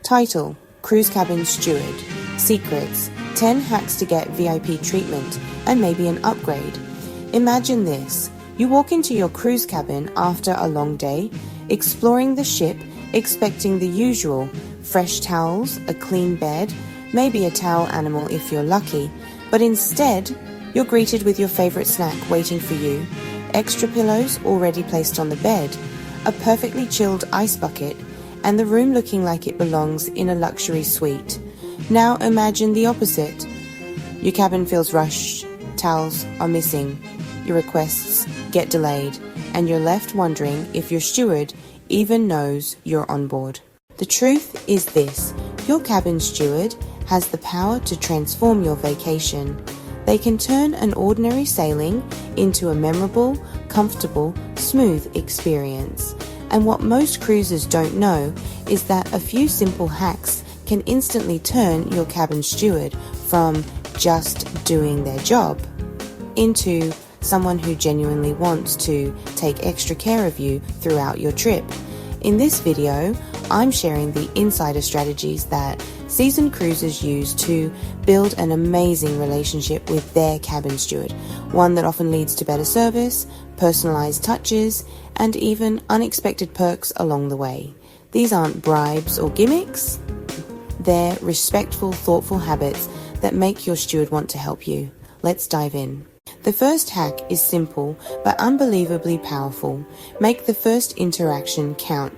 Title: Cruise Cabin Steward Secrets, 10 hacks to get VIP treatment and maybe an upgrade. Imagine this. You walk into your cruise cabin after a long day, exploring the ship, expecting the usual: fresh towels, a clean bed, maybe a towel animal if you're lucky, but instead, you're greeted with your favorite snack waiting for you, extra pillows already placed on the bed, a perfectly chilled ice bucket, and the room looking like it belongs in a luxury suite. Now imagine the opposite. Your cabin feels rushed, towels are missing, your requests get delayed, and you're left wondering if your steward even knows you're on board. The truth is this: your cabin steward has the power to transform your vacation. They can turn an ordinary sailing into a memorable, comfortable, smooth experience. And what most cruisers don't know is that a few simple hacks can instantly turn your cabin steward from just doing their job into someone who genuinely wants to take extra care of you throughout your trip. In this video, I'm sharing the insider strategies that seasoned cruisers use to build an amazing relationship with their cabin steward, one that often leads to better service, personalized touches, and even unexpected perks along the way. These aren't bribes or gimmicks. They're respectful, thoughtful habits that make your steward want to help you. Let's dive in. The first hack is simple but unbelievably powerful. Make the first interaction count.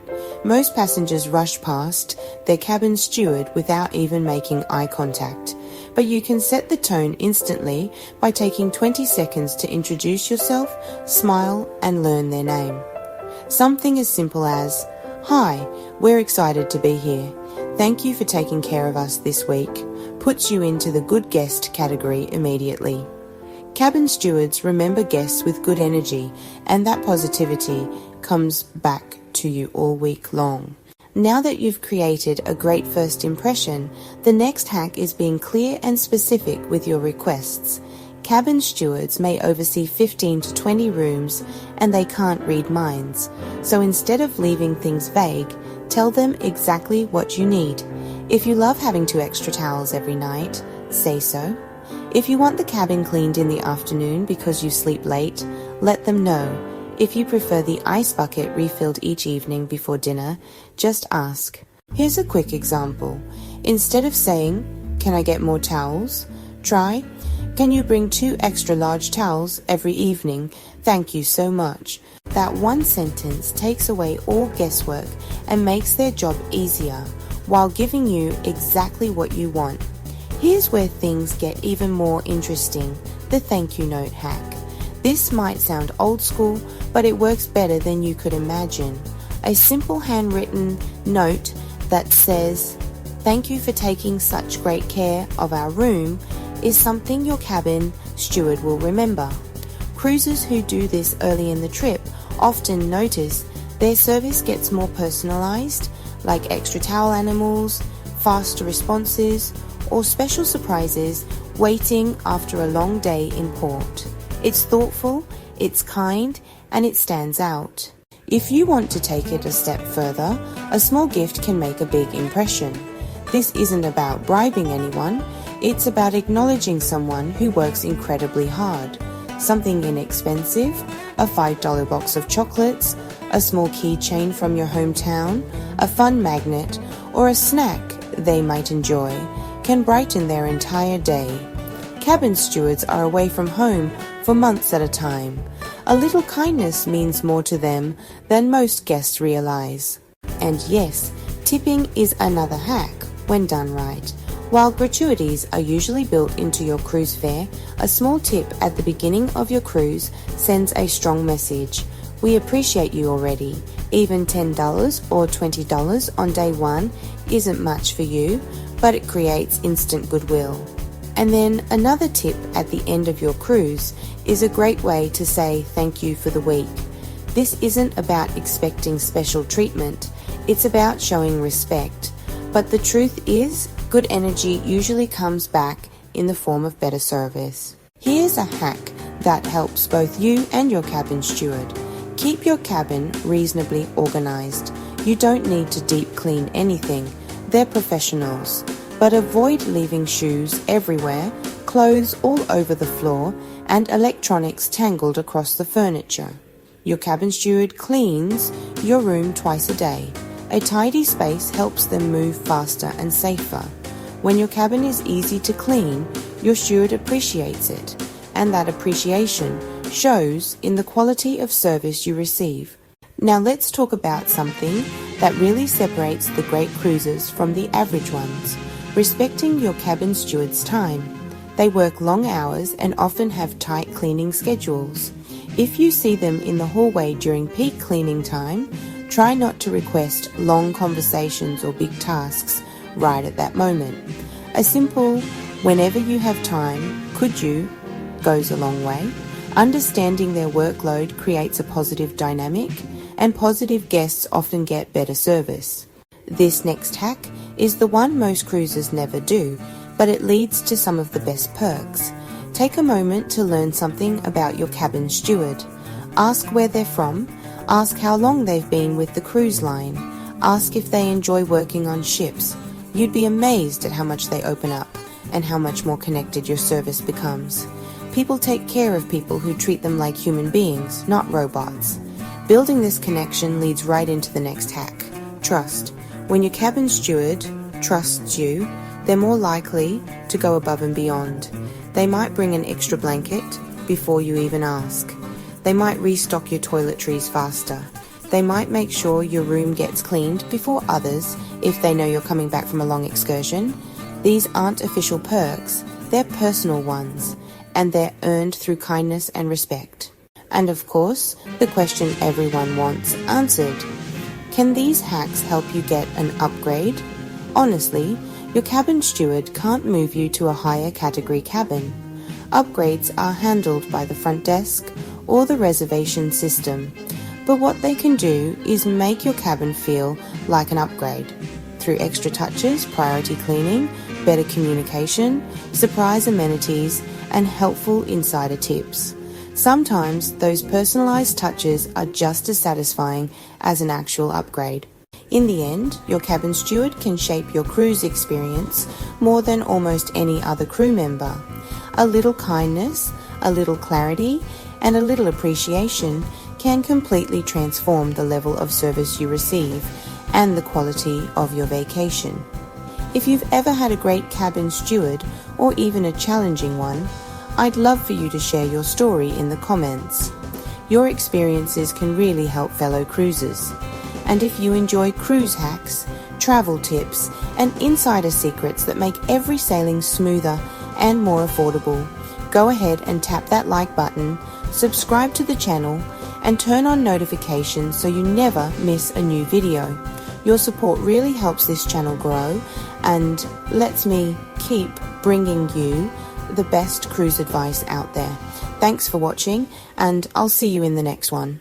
Most passengers rush past their cabin steward without even making eye contact. But you can set the tone instantly by taking 20 seconds to introduce yourself, smile, and learn their name. Something as simple as, "Hi, we're excited to be here. Thank you for taking care of us this week," puts you into the good guest category immediately. Cabin stewards remember guests with good energy, and that positivity comes back to you all week long. Now that you've created a great first impression, the next hack is being clear and specific with your requests. Cabin stewards may oversee 15 to 20 rooms, and they can't read minds. So instead of leaving things vague, tell them exactly what you need. If you love having 2 extra towels every night, say so. If you want the cabin cleaned in the afternoon because you sleep late, let them know. If you prefer the ice bucket refilled each evening before dinner, just ask. Here's a quick example. Instead of saying, "Can I get more towels?" try, "Can you bring 2 extra large towels every evening? Thank you so much." That one sentence takes away all guesswork and makes their job easier while giving you exactly what you want. Here's where things get even more interesting: the thank you note hack. This might sound old school, but it works better than you could imagine. A simple handwritten note that says, "Thank you for taking such great care of our room," is something your cabin steward will remember. Cruisers who do this early in the trip often notice their service gets more personalized, like extra towel animals, faster responses, or special surprises waiting after a long day in port. It's thoughtful, it's kind, and it stands out. If you want to take it a step further, a small gift can make a big impression. This isn't about bribing anyone, it's about acknowledging someone who works incredibly hard. Something inexpensive, a $5 box of chocolates, a small keychain from your hometown, a fun magnet, or a snack they might enjoy can brighten their entire day. Cabin stewards are away from home for months at a time. A little kindness means more to them than most guests realize. And yes, tipping is another hack when done right. While gratuities are usually built into your cruise fare, a small tip at the beginning of your cruise sends a strong message. We appreciate you already. Even $10 or $20 on day 1 isn't much for you, but it creates instant goodwill. And then another tip at the end of your cruise is a great way to say thank you for the week. This isn't about expecting special treatment, it's about showing respect. But the truth is, good energy usually comes back in the form of better service. Here's a hack that helps both you and your cabin steward. Keep your cabin reasonably organized. You don't need to deep clean anything. They're professionals, but avoid leaving shoes everywhere, clothes all over the floor, and electronics tangled across the furniture. Your cabin steward cleans your room twice a day. A tidy space helps them move faster and safer. When your cabin is easy to clean, your steward appreciates it, and that appreciation shows in the quality of service you receive. Now let's talk about something that really separates the great cruisers from the average ones: respecting your cabin steward's time. They work long hours and often have tight cleaning schedules. If you see them in the hallway during peak cleaning time, try not to request long conversations or big tasks right at that moment. A simple, "whenever you have time, could you," goes a long way. Understanding their workload creates a positive dynamic, and positive guests often get better service. This next hack is the one most cruisers never do, but it leads to some of the best perks. Take a moment to learn something about your cabin steward. Ask where they're from, ask how long they've been with the cruise line, ask if they enjoy working on ships. You'd be amazed at how much they open up and how much more connected your service becomes. People take care of people who treat them like human beings, not robots. Building this connection leads right into the next hack: trust. When your cabin steward trusts you, they're more likely to go above and beyond. They might bring an extra blanket before you even ask. They might restock your toiletries faster. They might make sure your room gets cleaned before others if they know you're coming back from a long excursion. These aren't official perks, they're personal ones, and they're earned through kindness and respect. And of course, the question everyone wants answered: can these hacks help you get an upgrade? Honestly, your cabin steward can't move you to a higher category cabin. Upgrades are handled by the front desk or the reservation system, but what they can do is make your cabin feel like an upgrade through extra touches, priority cleaning, better communication, surprise amenities, and helpful insider tips. Sometimes those personalized touches are just as satisfying as an actual upgrade. In the end, your cabin steward can shape your cruise experience more than almost any other crew member. A little kindness, a little clarity, and a little appreciation can completely transform the level of service you receive and the quality of your vacation. If you've ever had a great cabin steward, or even a challenging one, I'd love for you to share your story in the comments. Your experiences can really help fellow cruisers. And if you enjoy cruise hacks, travel tips, and insider secrets that make every sailing smoother and more affordable, go ahead and tap that like button, subscribe to the channel, and turn on notifications so you never miss a new video. Your support really helps this channel grow and lets me keep bringing you the best cruise advice out there. Thanks for watching, and I'll see you in the next one.